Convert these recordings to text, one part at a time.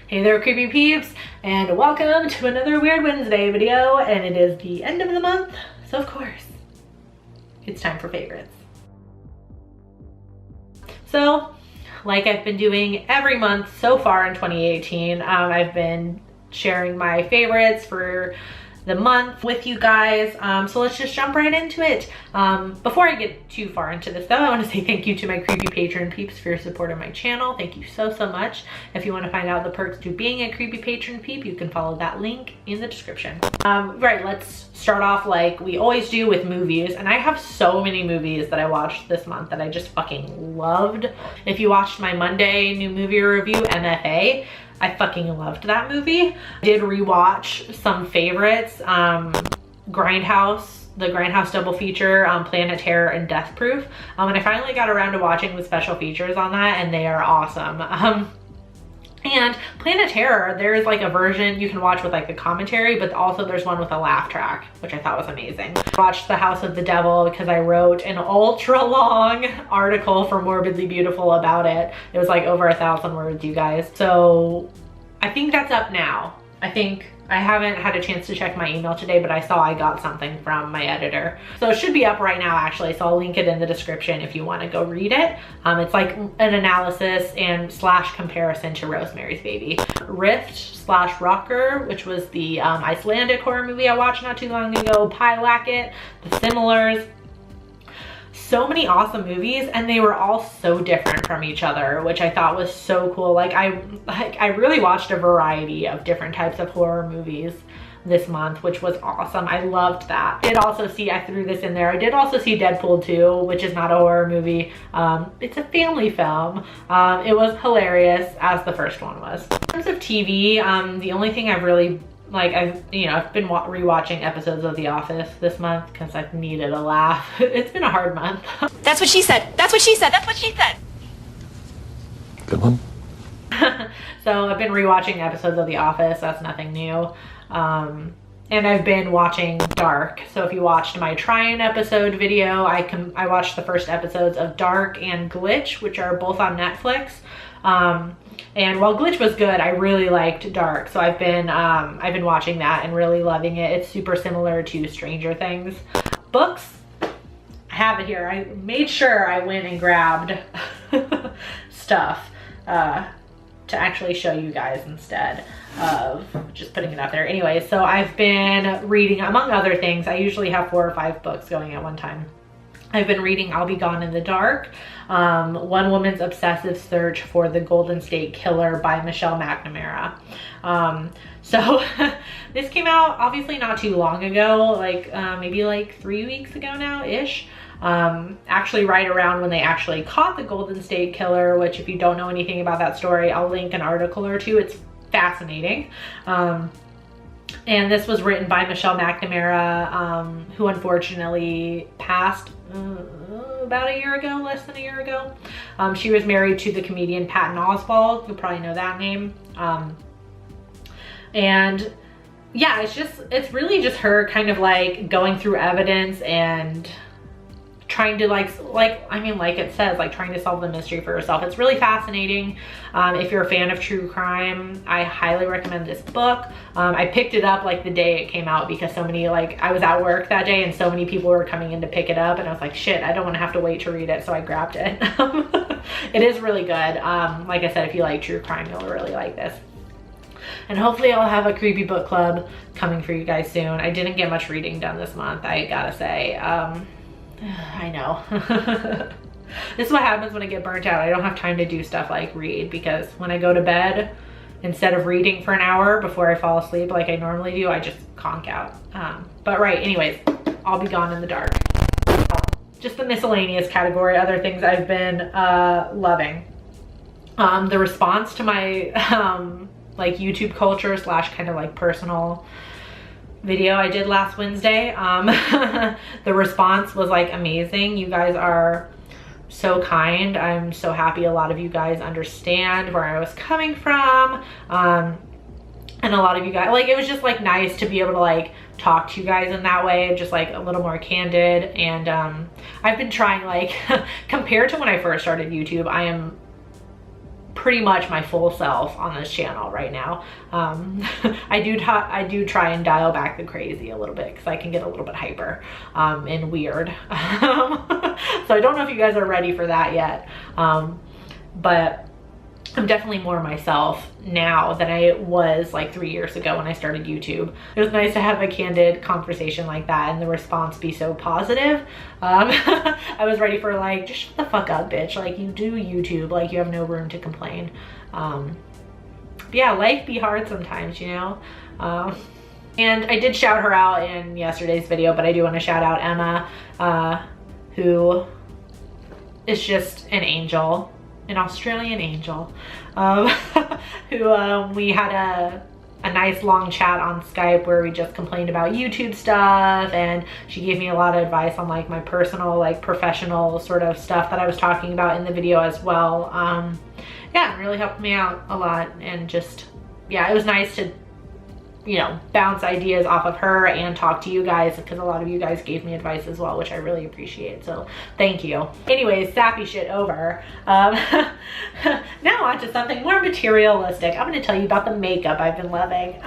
Hey there, creepy peeps, and welcome to another Weird Wednesday video. And it is the end of the month, so of course it's time for favorites. So like I've been doing every month so far in 2018, I've been sharing my favorites for the month with you guys. So let's just jump right into it. Before I get too far into this though, I want to say thank you to my creepy patron peeps for your support of my channel. Thank you so much. If you want to find out the perks to being a creepy patron peep, you can follow that link in the description. Right, let's start off like we always do with movies. And I have so many movies that I watched this month that I just fucking loved. If you watched my Monday new movie review, M.F.A, I fucking loved that movie. I did rewatch some favorites, the Grindhouse double feature, Planet Terror and Death Proof. And I finally got around to watching the special features on that, and they are awesome. And Planet Terror, there's like a version you can watch with like a commentary, but also there's one with a laugh track, which I thought was amazing. I watched The House of the Devil because I wrote an ultra long article for Morbidly Beautiful about it. It was like over 1,000 words, you guys. So I think that's up now. I haven't had a chance to check my email today, but I saw I got something from my editor. So it should be up right now actually, so I'll link it in the description if you want to go read it. It's like an analysis and slash comparison to Rosemary's Baby. Rift slash Rocker, which was the Icelandic horror movie I watched not too long ago. Pyewacket, The Similars. So many awesome movies, and they were all so different from each other, which I thought was so cool. I really watched a variety of different types of horror movies this month, which was awesome. I loved that. I threw this in there, I did also see Deadpool 2, which is not a horror movie. It's a family film. It was hilarious, as the first one was. In terms of TV, the only thing I've really I've been rewatching episodes of The Office this month because I've needed a laugh. It's been a hard month. That's what she said. That's what she said. That's what she said. Good one. So I've been rewatching episodes of The Office. That's nothing new. And I've been watching Dark. So if you watched my try-in episode video, I watched the first episodes of Dark and Glitch, which are both on Netflix. And while Glitch was good, I really liked Dark. So I've been watching that and really loving it. It's super similar to Stranger Things. Books, I have it here. I made sure I went and grabbed stuff to actually show you guys instead of just putting it out there. Anyway, so I've been reading, among other things, I usually have 4 or 5 books going at one time. I've been reading I'll Be Gone in the Dark, One Woman's Obsessive Search for the Golden State Killer by Michelle McNamara. So this came out obviously not too long ago, maybe like 3 weeks ago now-ish. Actually right around when they actually caught the Golden State Killer, which if you don't know anything about that story, I'll link an article or two. It's fascinating. And this was written by Michelle McNamara, who unfortunately passed about a year ago, less than a year ago. She was married to the comedian Patton Oswalt. You'll probably know that name. And yeah, it's really just her kind of like going through evidence and trying to like it says, trying to solve the mystery for herself. It's really fascinating. If you're a fan of true crime, I highly recommend this book. I picked it up like the day it came out because so many, I was at work that day and so many people were coming in to pick it up, and I was like, shit, I don't want to have to wait to read it, so I grabbed it. It is really good. Like I said, if you like true crime, you'll really like this. And hopefully I'll have a creepy book club coming for you guys soon. I didn't get much reading done this month, I gotta say. I know. This is what happens when I get burnt out. I don't have time to do stuff like read, because when I go to bed, instead of reading for an hour before I fall asleep like I normally do, I just conk out. But right, anyways, I'll Be Gone in the Dark. Just the miscellaneous category, other things I've been loving. The response to my YouTube culture slash kind of like personal video I did last Wednesday, the response was amazing. You guys are so kind. I'm so happy a lot of you guys understand where I was coming from, and a lot of you guys, it was just nice to be able to talk to you guys in that way, just a little more candid. And I've been trying compared to when I first started YouTube, I am pretty much my full self on this channel right now. I do try and dial back the crazy a little bit because I can get a little bit hyper and weird. So I don't know if you guys are ready for that yet, but I'm definitely more myself now than I was like 3 years ago when I started YouTube. It was nice to have a candid conversation like that and the response be so positive. I was ready for like, just shut the fuck up, bitch. Like, you do YouTube, like you have no room to complain. Yeah, life be hard sometimes, you know? And I did shout her out in yesterday's video, but I do want to shout out Emma, who is just an angel. An Australian angel, who we had a nice long chat on Skype where we just complained about YouTube stuff, and she gave me a lot of advice on like my personal, like professional sort of stuff that I was talking about in the video as well. Yeah, it really helped me out a lot, and just, yeah, it was nice to, you know, bounce ideas off of her and talk to you guys, because a lot of you guys gave me advice as well, which I really appreciate, so thank you. Anyways, sappy shit over. Now on to something more materialistic. I'm going to tell you about the makeup I've been loving.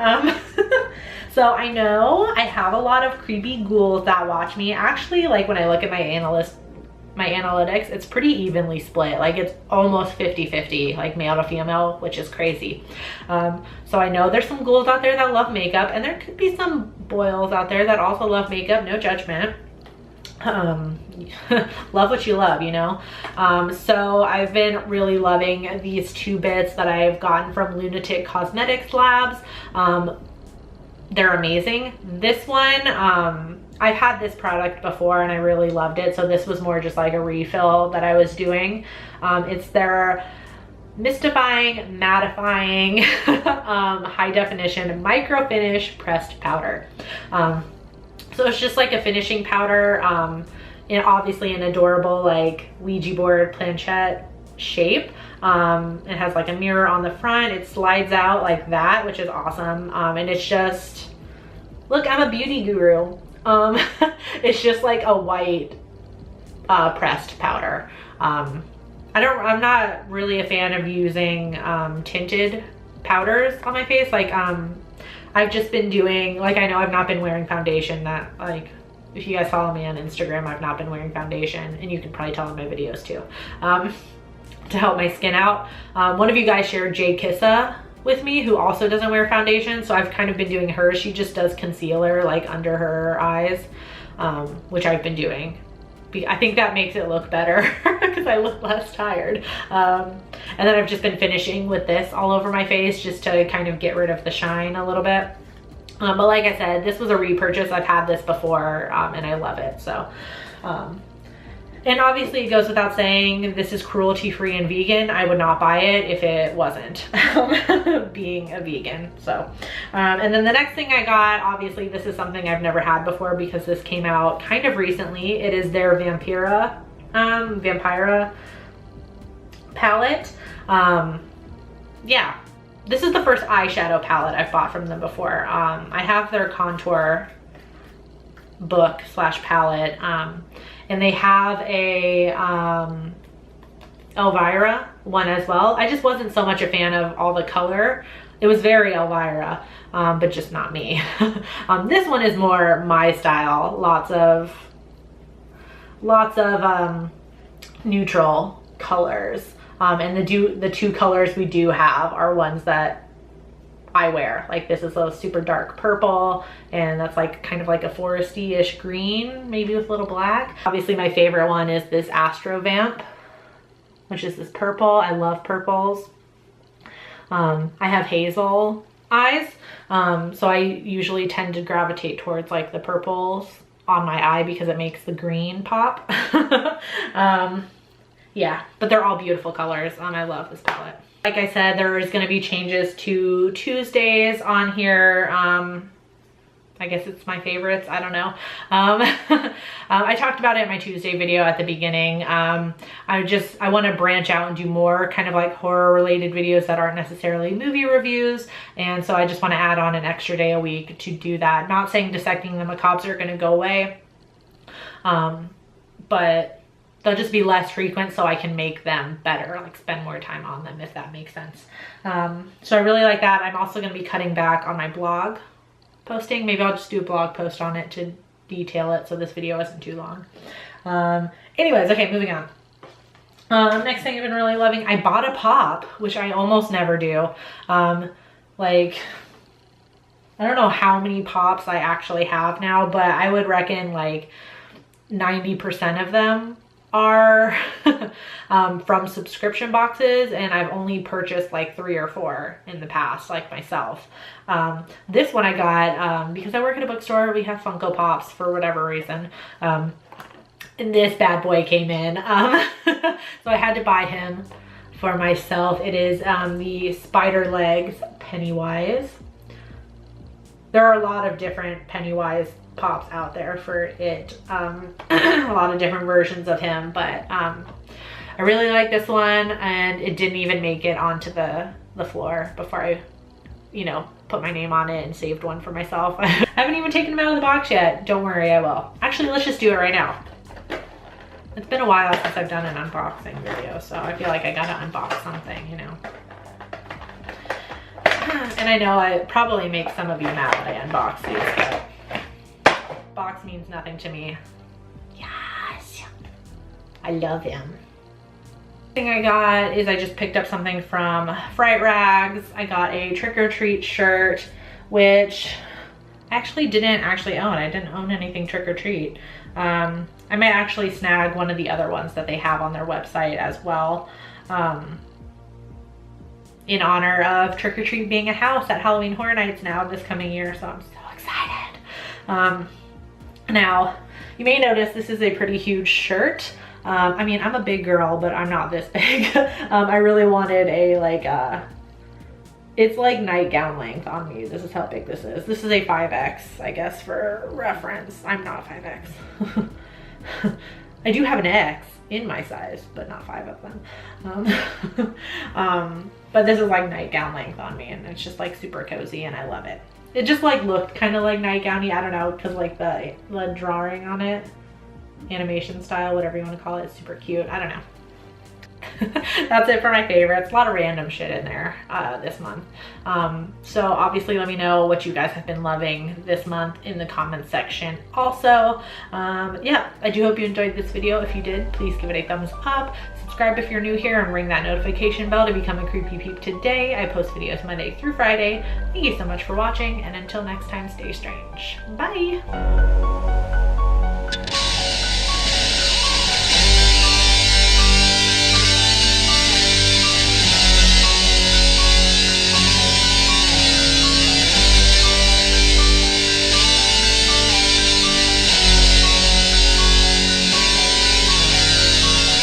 So I know I have a lot of creepy ghouls that watch me. Actually, like when I look at my analytics, it's pretty evenly split. Like it's almost 50-50, like male to female, which is crazy. So I know there's some ghouls out there that love makeup, and there could be some boils out there that also love makeup, no judgment. Love what you love, you know? So I've been really loving these two bits that I've gotten from Lunatic Cosmetics Labs. They're amazing. This one, I've had this product before and I really loved it, so this was more just like a refill that I was doing. It's their mystifying, mattifying, high definition micro finish pressed powder. So it's just like a finishing powder, and obviously an adorable like Ouija board planchette shape. It has like a mirror on the front. It slides out like that, which is awesome. And it's just, look, I'm a beauty guru. It's just like a white pressed powder. I'm not really a fan of using tinted powders on my face. Like I've just been doing, like, I know I've not been wearing foundation. That, like, if you guys follow me on Instagram, I've not been wearing foundation, and you can probably tell in my videos too, to help my skin out. One of you guys shared Jay Kissa with me, who also doesn't wear foundation, so I've kind of been doing hers. She just does concealer like under her eyes, which I've been doing. I think that makes it look better because I look less tired. And then I've just been finishing with this all over my face just to kind of get rid of the shine a little bit. But like I said, this was a repurchase. I've had this before, and I love it. So, and obviously it goes without saying, this is cruelty-free and vegan. I would not buy it if it wasn't, being a vegan. So, and then the next thing I got, obviously this is something I've never had before because this came out kind of recently. It is their Vampira palette. Yeah, this is the first eyeshadow palette I've bought from them before. I have their contour book / palette, and they have a Elvira one as well. I just wasn't so much a fan of all the color. It was very Elvira, but just not me. This one is more my style. Lots of neutral colors, and the two colors we do have are ones that I wear. Like this is a super dark purple, and that's like kind of like a foresty-ish green, maybe with a little black. Obviously my favorite one is this Astro Vamp, which is this purple. I love purples. I have hazel eyes, so I usually tend to gravitate towards like the purples on my eye because it makes the green pop. Yeah, but they're all beautiful colors. I love this palette. Like I said, there is going to be changes to Tuesdays on here. I guess it's my favorites. I don't know. I talked about it in my Tuesday video at the beginning. I want to branch out and do more kind of like horror related videos that aren't necessarily movie reviews. And so I just want to add on an extra day a week to do that. Not saying Dissecting the Macabres are going to go away. But they'll just be less frequent so I can make them better, like spend more time on them, if that makes sense. So I really like that. I'm also going to be cutting back on my blog posting. Maybe I'll just do a blog post on it to detail it so this video isn't too long. Anyways, okay, moving on. Next thing I've been really loving, I bought a pop, which I almost never do. Like, I don't know how many pops I actually have now, but I would reckon like 90% of them are from subscription boxes, and I've only purchased like 3 or 4 in the past, like myself. This one I got because I work at a bookstore. We have Funko Pops for whatever reason. And this bad boy came in. So I had to buy him for myself. It is the Spider Legs Pennywise. There are a lot of different Pennywise pops out there for it. A lot of different versions of him, but I really like this one, and it didn't even make it onto the floor before I, you know, put my name on it and saved one for myself. I haven't even taken him out of the box yet. Don't worry, I will. Actually, let's just do it right now. It's been a while since I've done an unboxing video, so I feel like I gotta unbox something, you know. And I know I probably make some of you mad that I unbox these, but box means nothing to me. Yes, I love him. Thing I got is I just picked up something from Fright Rags. I got a trick or treat shirt, which I actually didn't own. I didn't own anything trick or treat. I might actually snag one of the other ones that they have on their website as well, in honor of Trick or Treat being a house at Halloween Horror Nights now this coming year, so I'm so excited. Now, you may notice this is a pretty huge shirt. I mean, I'm a big girl, but I'm not this big. I really wanted a, like, it's like nightgown length on me. This is how big this is. This is a 5X, I guess, for reference. I'm not 5X. I do have an X in my size, but not 5 of them. But this is like nightgown length on me, and it's just like super cozy, and I love it. It just like looked kind of like nightgowny. I don't know, because like the drawing on it, animation style, whatever you want to call it, it's super cute. I don't know. That's it for my favorites. A lot of random shit in there this month. So obviously let me know what you guys have been loving this month in the comments section. Also, yeah, I do hope you enjoyed this video. If you did, please give it a thumbs up. Subscribe if you're new here, and ring that notification bell to become a creepy peep today. I post videos Monday through Friday. Thank you so much for watching, and until next time, stay strange. Bye!